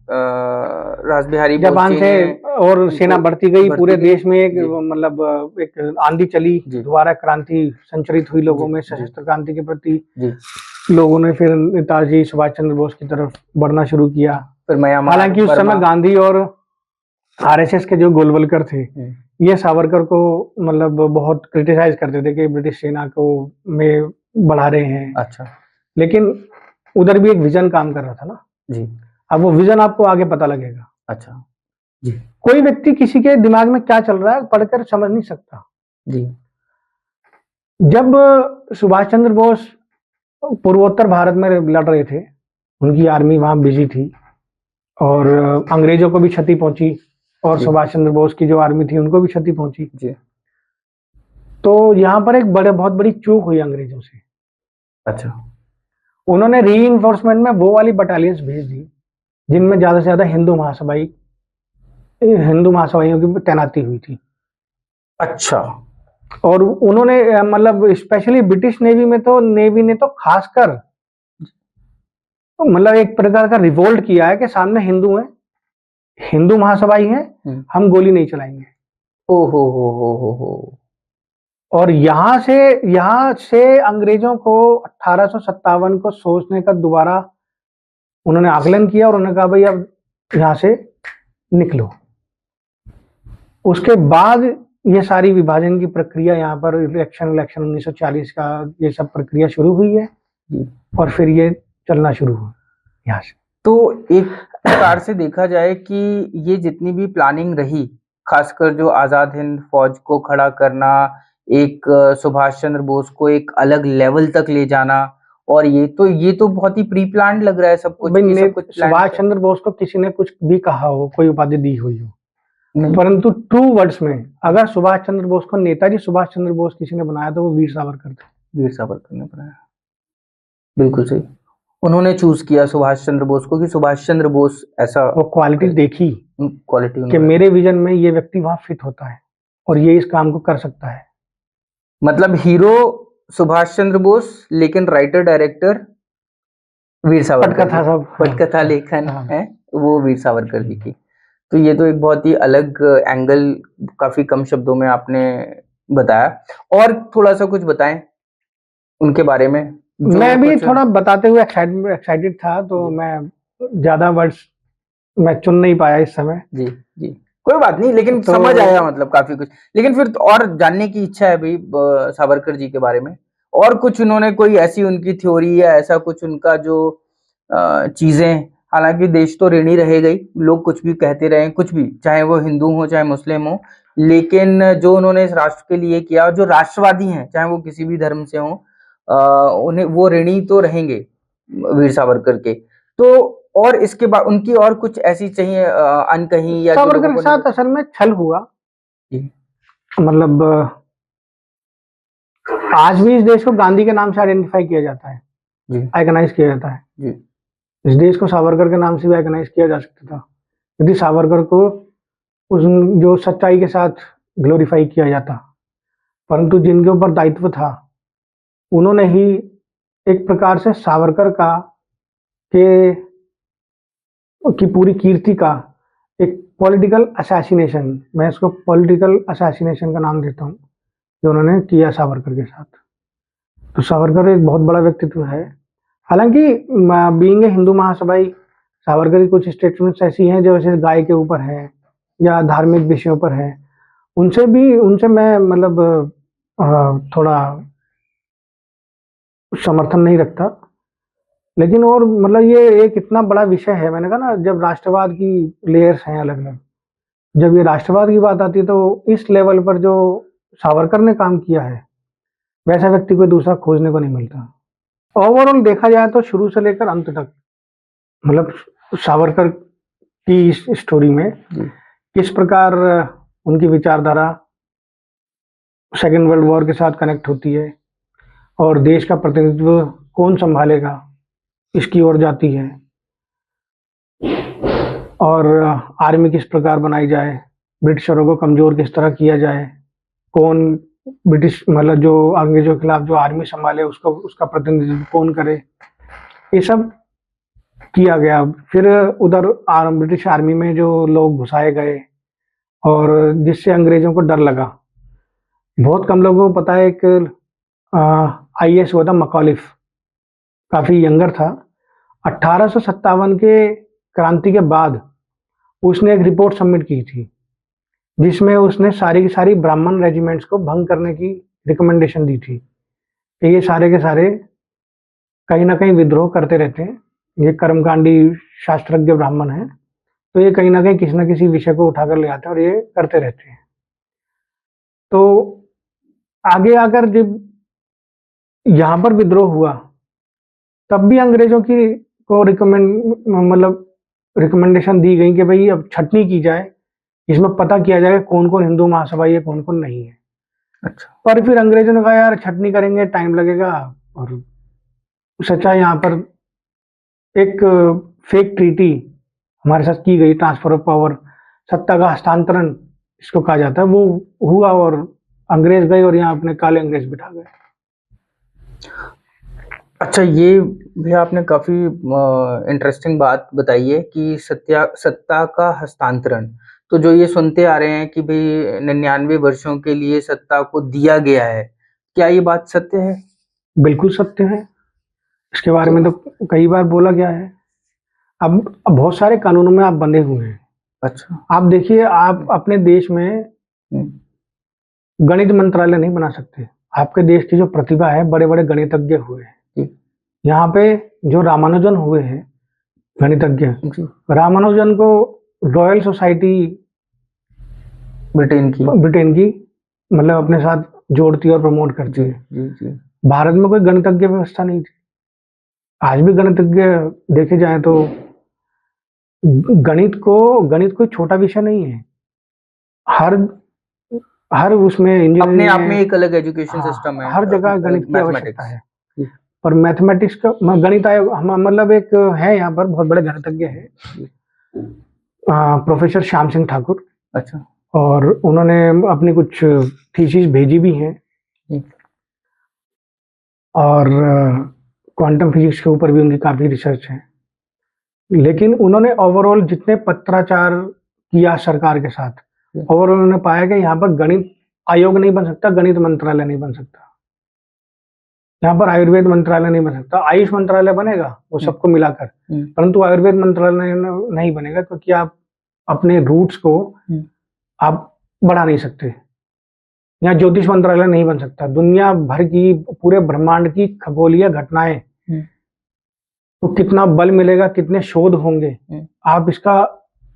रासबिहारी जापान से और सेना बढ़ती गई, पूरे देश में एक मतलब एक आंधी चली, दोबारा क्रांति संचरित हुई लोगों में, सशस्त्र क्रांति के प्रति लोगों ने फिर नेताजी सुभाष चंद्र बोस की तरफ बढ़ना शुरू किया। हालांकि उस समय गांधी और आरएसएस के जो गोलवलकर थे, ये सावरकर को मतलब बहुत क्रिटिसाइज करते थे कि ब्रिटिश सेना को में बढ़ा रहे हैं। अच्छा, लेकिन उधर भी एक विजन काम कर रहा था ना जी। अब वो विजन आपको आगे पता लगेगा। अच्छा जी। कोई व्यक्ति किसी के दिमाग में क्या चल रहा है पढ़कर समझ नहीं सकता जी। जब सुभाष चंद्र बोस पूर्वोत्तर भारत में लड़ रहे थे, उनकी आर्मी वहां बिजी थी और अंग्रेजों को भी क्षति पहुंची और सुभाष चंद्र बोस की जो आर्मी थी उनको भी क्षति पहुंची जी। तो यहाँ पर एक बहुत बड़ी चूक हुई अंग्रेजों से। अच्छा। उन्होंने रीइंफोर्समेंट में वो वाली बटालियंस भेज दी जिनमें ज्यादा से ज्यादा हिंदू महासभाइयों की तैनाती हुई थी। अच्छा। और उन्होंने मतलब स्पेशली ब्रिटिश नेवी ने तो खासकर मतलब एक प्रकार का रिवोल्ट किया है कि सामने हिंदू हैं, हिंदू महासभाई हैं, हम गोली नहीं चलाएंगे। ओ हो। और यहाँ से अंग्रेजों को 1857 को सोचने का दोबारा उन्होंने आकलन किया और उन्होंने कहा भाई अब यहाँ से निकलो। उसके बाद ये सारी विभाजन की प्रक्रिया, यहाँ पर इलेक्शन 1940 का ये सब प्रक्रिया शुरू हुई है और फिर ये चलना शुरू हुआ यहाँ से। तो एक प्रकार से देखा जाए कि ये जितनी भी प्लानिंग रही, खासकर जो आजाद हिंद फौज को खड़ा करना, एक सुभाष चंद्र बोस को एक अलग लेवल तक ले जाना और ये तो बहुत ही प्री प्लान्ड लग रहा है सब कुछ, भाई कि सब कुछ planned सुभाष है। चंद्र बोस को किसी ने कुछ भी कहा हो, कोई उपाधि दी हुई हो, नहीं, परंतु ट्रू वर्ड्स में अगर सुभाष चंद्र बोस को नेताजी सुभाष चंद्र बोस किसी ने बनाया तो वो वीर सावरकर थे। वीर सावरकर ने बनाया, बिल्कुल सही। उन्होंने चूज किया सुभाष चंद्र बोस को कि सुभाष चंद्र बोस ऐसा वो क्वालिटी देखी क्वालिटी कि उन्होंने, मेरे विजन में ये व्यक्ति वहां फिट होता है और ये इस काम को कर सकता है। मतलब हीरो सुभाष चंद्र बोस, लेकिन राइटर डायरेक्टर वीर सावरकर पटकथा जी, सब, पटकथा लेखन हाँ। है वो वीर सावरकर जी की। तो ये तो एक बहुत ही अलग एंगल, काफी कम शब्दों में आपने बताया। और थोड़ा सा कुछ बताएं उनके बारे में, जो मैं भी कुछ थोड़ा बताते हुए एक्साइटेड था, तो जी। मैं ज्यादा वर्ड्स मैं चुन नहीं पाया इस समय। जी जी, कोई बात नहीं, लेकिन तो समझ आया मतलब काफी कुछ। लेकिन फिर तो और जानने की इच्छा है भाई सावरकर जी के बारे में, और कुछ उन्होंने कोई ऐसी उनकी थ्योरी या ऐसा कुछ उनका जो चीजें, हालांकि देश तो ऋणी रहेगा ही, लोग कुछ भी कहते रहे, कुछ भी, चाहे वो हिंदू हो चाहे मुस्लिम हो, लेकिन जो उन्होंने इस राष्ट्र के लिए किया, जो राष्ट्रवादी हैं चाहे वो किसी भी धर्म से हो, उन्हें वो ऋणी तो रहेंगे वीर सावरकर के। तो और इसके बाद उनकी और कुछ ऐसी चाहिए अनकही, या जो लोगों सावरकर को के नहीं साथ पता। असल में छल हुआ। जी मतलब आज भी इस देश को गांधी के नाम से आइडेंटिफाई किया जाता है, जी आइकनाइज किया जाता है। जी इस देश को सावरकर के नाम से भी आइकनाइज किया जा सकता था यदि सावरकर को उस जो सच्चाई के साथ ग्लोरीफाई किया जाता, परंतु जिनके ऊपर दायित्व था उन्होंने ही एक प्रकार से सावरकर का के की पूरी कीर्ति का एक पॉलिटिकल असैसिनेशन, मैं इसको पॉलिटिकल असैसिनेशन का नाम देता हूँ, जो उन्होंने किया सावरकर के साथ। तो सावरकर एक बहुत बड़ा व्यक्तित्व है। हालांकि बीइंग ए हिंदू महासभाई, सावरकर की कुछ स्टेटमेंट्स ऐसी हैं जो जैसे गाय के ऊपर है या धार्मिक विषयों पर है, उनसे मैं मतलब थोड़ा समर्थन नहीं रखता। लेकिन और मतलब ये एक इतना बड़ा विषय है, मैंने कहा ना, जब राष्ट्रवाद की लेयर्स हैं अलग अलग, जब ये राष्ट्रवाद की बात आती है तो इस लेवल पर जो सावरकर ने काम किया है वैसा व्यक्ति कोई दूसरा खोजने को नहीं मिलता। ओवरऑल देखा जाए तो शुरू से लेकर अंत तक, मतलब सावरकर की इस स्टोरी में जी किस प्रकार उनकी विचारधारा सेकेंड वर्ल्ड वॉर के साथ कनेक्ट होती है और देश का प्रतिनिधित्व कौन संभालेगा इसकी ओर जाती है, और आर्मी किस प्रकार बनाई जाए, ब्रिटिशरों को कमजोर किस तरह किया जाए, कौन ब्रिटिश मतलब जो अंग्रेजों के खिलाफ जो आर्मी संभाले उसको उसका प्रतिनिधित्व कौन करे, ये सब किया गया। फिर उधर ब्रिटिश आर्मी में जो लोग घुसाए गए और जिससे अंग्रेजों को डर लगा। बहुत कम लोगों को पता है, एक आईएएस हुआ था मकॉलिफ, काफी यंगर था। 1857 के क्रांति के बाद उसने एक रिपोर्ट सबमिट की थी जिसमें उसने सारी की सारी ब्राह्मण रेजिमेंट्स को भंग करने की रिकमेंडेशन दी थी कि ये सारे के सारे कहीं ना कहीं विद्रोह करते रहते हैं, ये कर्मकांडी शास्त्रज्ञ ब्राह्मण हैं, तो ये कहीं ना कहीं किसी न किसी विषय को उठाकर ले आते हैं और ये करते रहते हैं। तो आगे आकर जब यहाँ पर विद्रोह हुआ तब भी अंग्रेजों की को रिकमेंडेशन दी गई कि भाई अब छटनी की जाए, इसमें पता किया जाए कौन कौन हिंदू महासभा है कौन कौन नहीं है। अच्छा, पर फिर अंग्रेजों ने कहा यार छटनी करेंगे टाइम लगेगा, और सच्चा यहाँ पर एक फेक ट्रीटी हमारे साथ की गई, ट्रांसफर ऑफ पावर, सत्ता का हस्तांतरण इसको कहा जाता है, वो हुआ और अंग्रेज गए और यहाँ अपने काले अंग्रेज बिठा गए। अच्छा, ये भी आपने काफी इंटरेस्टिंग बात बताई है कि सत्ता का हस्तांतरण। तो जो ये सुनते आ रहे हैं कि भाई 99 वर्षों के लिए सत्ता को दिया गया है, क्या ये बात सत्य है? बिल्कुल सत्य है, इसके बारे में तो कई बार बोला गया है। अब बहुत सारे कानूनों में आप बंधे हुए हैं। अच्छा, आप देखिए, आप अपने देश में गणित मंत्रालय नहीं बना सकते। आपके देश की जो प्रतिभा है, बड़े बड़े गणितज्ञ हुए हैं। जी यहाँ पे जो रामानुजन हुए हैं गणितज्ञ, जी, रामानुजन को रॉयल सोसाइटी ब्रिटेन की मतलब अपने साथ जोड़ती और प्रमोट करती जी है। जी जी भारत में कोई गणितज्ञ व्यवस्था नहीं थी, आज भी गणितज्ञ देखे जाए तो गणित कोई छोटा विषय नहीं है। हर हर उसमें अपने इंजीनियरिंग आप में में एक अलग एजुकेशन हाँ, सिस्टम है, हर जगह गणित की आवश्यकता मैथमेटिक्स। है। पर मैथमेटिक्स का गणित आयोग हम मतलब एक है यहाँ पर बहुत बड़े गणितज्ञ है, प्रोफेसर श्याम सिंह ठाकुर। अच्छा। और उन्होंने अपनी कुछ थीसिस भेजी भी हैं और क्वांटम फिजिक्स के ऊपर भी उनकी काफ़ी रिसर्च है। लेकिन उन्होंने ओवरऑल जितने पत्राचार किया सरकार के साथ, ओवरऑल उन्होंने पाया कि यहाँ पर गणित आयोग नहीं बन सकता, गणित मंत्रालय नहीं बन सकता, यहाँ पर आयुर्वेद मंत्रालय नहीं बन सकता। आयुष मंत्रालय बनेगा वो सबको मिलाकर, परंतु आयुर्वेद मंत्रालय नहीं बनेगा, क्योंकि आप अपने रूट्स को आप बढ़ा नहीं सकते। यहाँ ज्योतिष मंत्रालय नहीं बन सकता। दुनिया भर की, पूरे ब्रह्मांड की खगोलीय घटनाएं, तो कितना बल मिलेगा, कितने शोध होंगे, आप इसका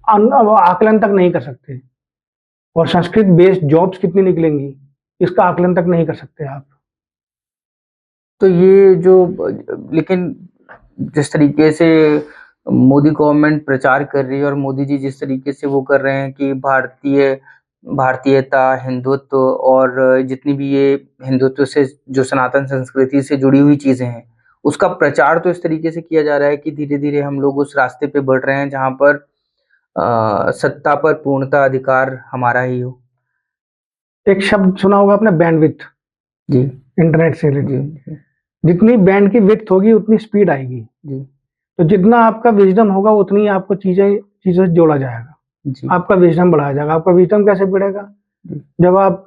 आकलन तक नहीं कर सकते। और संस्कृत बेस्ड जॉब्स कितनी निकलेंगी, इसका आकलन तक नहीं कर सकते आप। तो ये जो, लेकिन जिस तरीके से मोदी गवर्नमेंट प्रचार कर रही है और मोदी जी जिस तरीके से वो कर रहे हैं कि भारतीयता, हिंदुत्व और जितनी भी ये हिंदुत्व से जो सनातन संस्कृति से जुड़ी हुई चीजें हैं, उसका प्रचार तो इस तरीके से किया जा रहा है कि धीरे धीरे हम लोग उस रास्ते पे बढ़ रहे हैं जहां पर सत्ता पर पूर्णता अधिकार हमारा ही हो। एक शब्द सुना होगा आपने, बैंडविड्थ जी। इंटरनेट से रिलेटेड। जितनी बैंड की विड्थ होगी उतनी स्पीड आएगी जी। तो जितना आपका विजडम होगा उतनी आपको चीजों से जोड़ा जाएगा जी। आपका विजडम बढ़ाया जाएगा। आपका विजडम कैसे बढ़ेगा? जब आप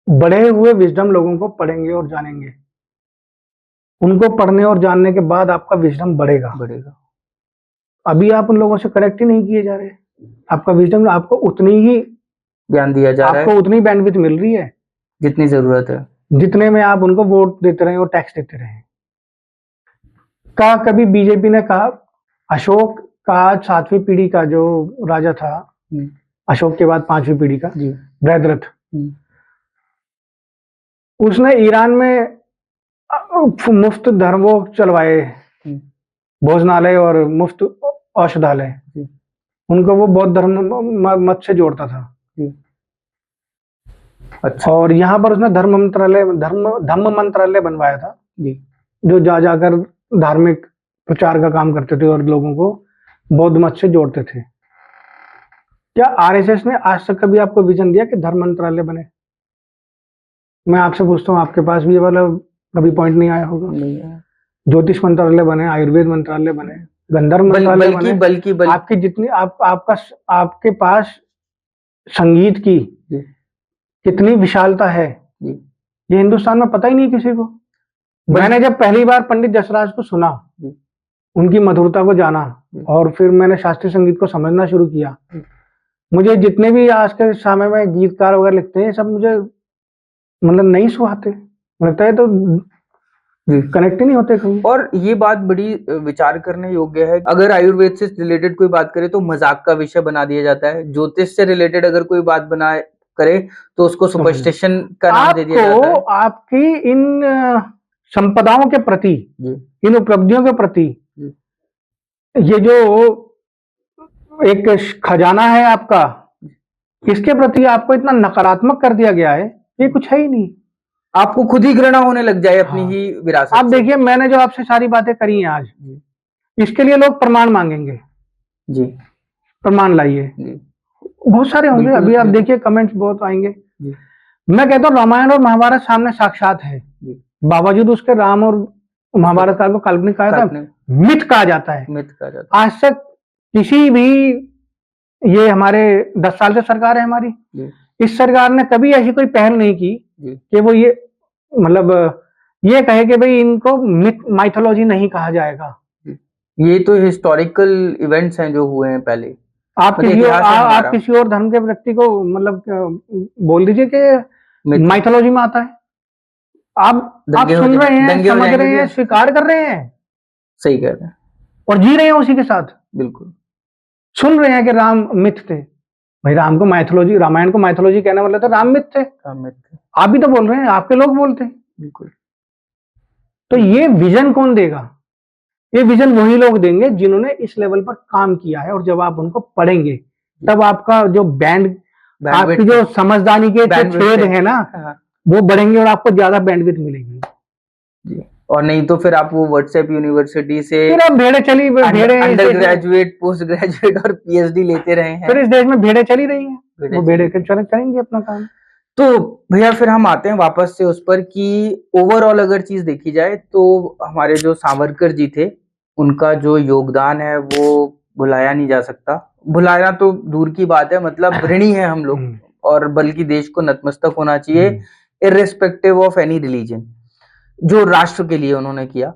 बढ़े हुए विजडम लोगों को पढ़ेंगे और जानेंगे, उनको पढ़ने और जानने के बाद आपका विजडम बढ़ेगा। अभी आप उन लोगों से कनेक्ट ही नहीं किए जा रहे, आपका विजडम, आपको उतनी ही ज्ञान दिया जा रहा है, आपको उतनी बैंडविड्थ मिल रही है जितनी जरूरत है, जितने में आप उनको वोट देते रहे और टैक्स देते रहे। कभी बीजेपी ने कहा, अशोक का 7वीं पीढ़ी का जो राजा था, अशोक के बाद 5वीं पीढ़ी का बृहद्रथ, उसने ईरान में मुफ्त धर्म वो चलवाए, भोजनालय और मुफ्त औषधालय, उनको वो बौद्ध धर्म मत से जोड़ता था। अच्छा। और यहाँ पर उसने धम्म मंत्रालय बनवाया था जो जाकर धार्मिक प्रचार का काम करते थे और लोगों को बौद्ध मत से जोड़ते थे। क्या आरएसएस ने आज तक कभी आपको विजन दिया कि धर्म मंत्रालय बने? मैं आपसे पूछता हूँ, आपके पास भी ये वाला कभी पॉइंट नहीं आया होगा? नहीं आया। ज्योतिष मंत्रालय बने, आयुर्वेद मंत्रालय बने, गंधर्व मंत्रालय बने, बल्कि आपकी जितनी आपके पास संगीत की कितनी विशालता है, ये हिंदुस्तान में पता ही नहीं किसी को। मैंने जब पहली बार पंडित जसराज को सुना, उनकी मधुरता को जाना और फिर मैंने शास्त्रीय संगीत को समझना शुरू किया, मुझे जितने भी आज के समय में गीतकार वगैरह लिखते हैं सब मुझे मतलब नहीं सुहाते, लगता है तो कनेक्ट ही नहीं होते कहीं। और ये बात बड़ी विचार करने योग्य है। अगर आयुर्वेद से रिलेटेड कोई बात करे तो मजाक का विषय बना दिया जाता है, ज्योतिष से रिलेटेड अगर कोई बात करे तो उसको सुपरस्टिशन का नाम दे दिया जाता है। आपकी इन संपदाओं के प्रति, इन उपलब्धियों के प्रति, ये जो एक खजाना है आपका, इसके प्रति आपको इतना नकारात्मक कर दिया गया है, ये कुछ है ही नहीं। आपको खुद ही घृणा होने लग जाए अपनी ही विरासत। आप देखिए, मैंने जो आपसे सारी बातें करी हैं आज, इसके लिए लोग प्रमाण मांगेंगे जी, प्रमाण लाइए, बहुत सारे होंगे। अभी आप देखिए कमेंट्स बहुत आएंगे। मैं कहता हूँ रामायण और महाभारत सामने साक्षात है, बावजूद उसके राम और महाभारत काल को काल्पनिक कहा था, मिथ कहा जाता है। मिथ कहा जाता है। आज तक किसी भी, ये हमारे 10 साल से सरकार है हमारी, इस सरकार ने कभी ऐसी कोई पहल नहीं की कि वो ये मतलब ये कहे कि भाई इनको मिथ माइथोलॉजी नहीं कहा जाएगा। ये तो हिस्टोरिकल इवेंट्स हैं जो हुए हैं पहले। आप किसी और धर्म के व्यक्ति को मतलब बोल दीजिए कि माइथोलॉजी में आता है, आप सुन रहे हैं, समझ रहे हैं, स्वीकार कर रहे हैं, सही कह रहे हैं, और जी रहे हैं उसी के साथ। बिल्कुल सुन रहे हैं कि राम मिथ थे, भाई राम को माइथोलॉजी, रामायण को माइथोलॉजी कहने वाले तो राम मिथ थे। आप भी तो बोल रहे हैं, आपके लोग बोलते हैं। बिल्कुल। तो ये विजन कौन देगा? ये विजन वही लोग देंगे जिन्होंने इस लेवल पर काम किया है, और जब आप उनको पढ़ेंगे तब आपका जो आपकी जो समझदारी के छेद है ना, वो बढ़ेंगे और आपको ज्यादा बैंडविड्थ मिलेगी जी। और नहीं तो फिर आप वो व्हाट्सएप यूनिवर्सिटी से फिर आप भेड़े अंडर ग्रेजुएट, पोस्ट ग्रेजुएट और पीएचडी लेते रहे हैं। फिर इस देश में भेड़े चली रही हैं, वो भेड़े करेंगे अपना काम। तो भैया फिर हम आते हैं वापस से उस पर कि ओवरऑल अगर चीज देखी जाए तो हमारे जो सावरकर जी थे उनका जो योगदान है वो भुलाया नहीं जा सकता। भुलाना तो दूर की बात है, मतलब ऋणी है हम लोग, और बल्कि देश को नतमस्तक होना चाहिए इररिस्पेक्टिव ऑफ एनी रिलीजन, जो राष्ट्र के लिए उन्होंने किया।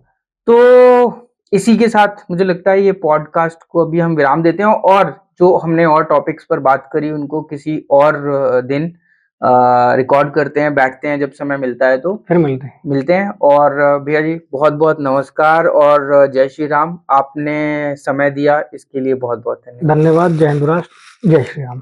तो इसी के साथ मुझे लगता है ये पॉडकास्ट को अभी हम विराम देते हैं, और जो हमने और टॉपिक्स पर बात करी उनको किसी और दिन रिकॉर्ड करते हैं, बैठते हैं जब समय मिलता है तो फिर मिलते हैं। और भैया जी बहुत बहुत नमस्कार और जय श्री राम। आपने समय दिया इसके लिए बहुत बहुत धन्यवाद। जय हिंद राष्ट्र, जय श्री राम।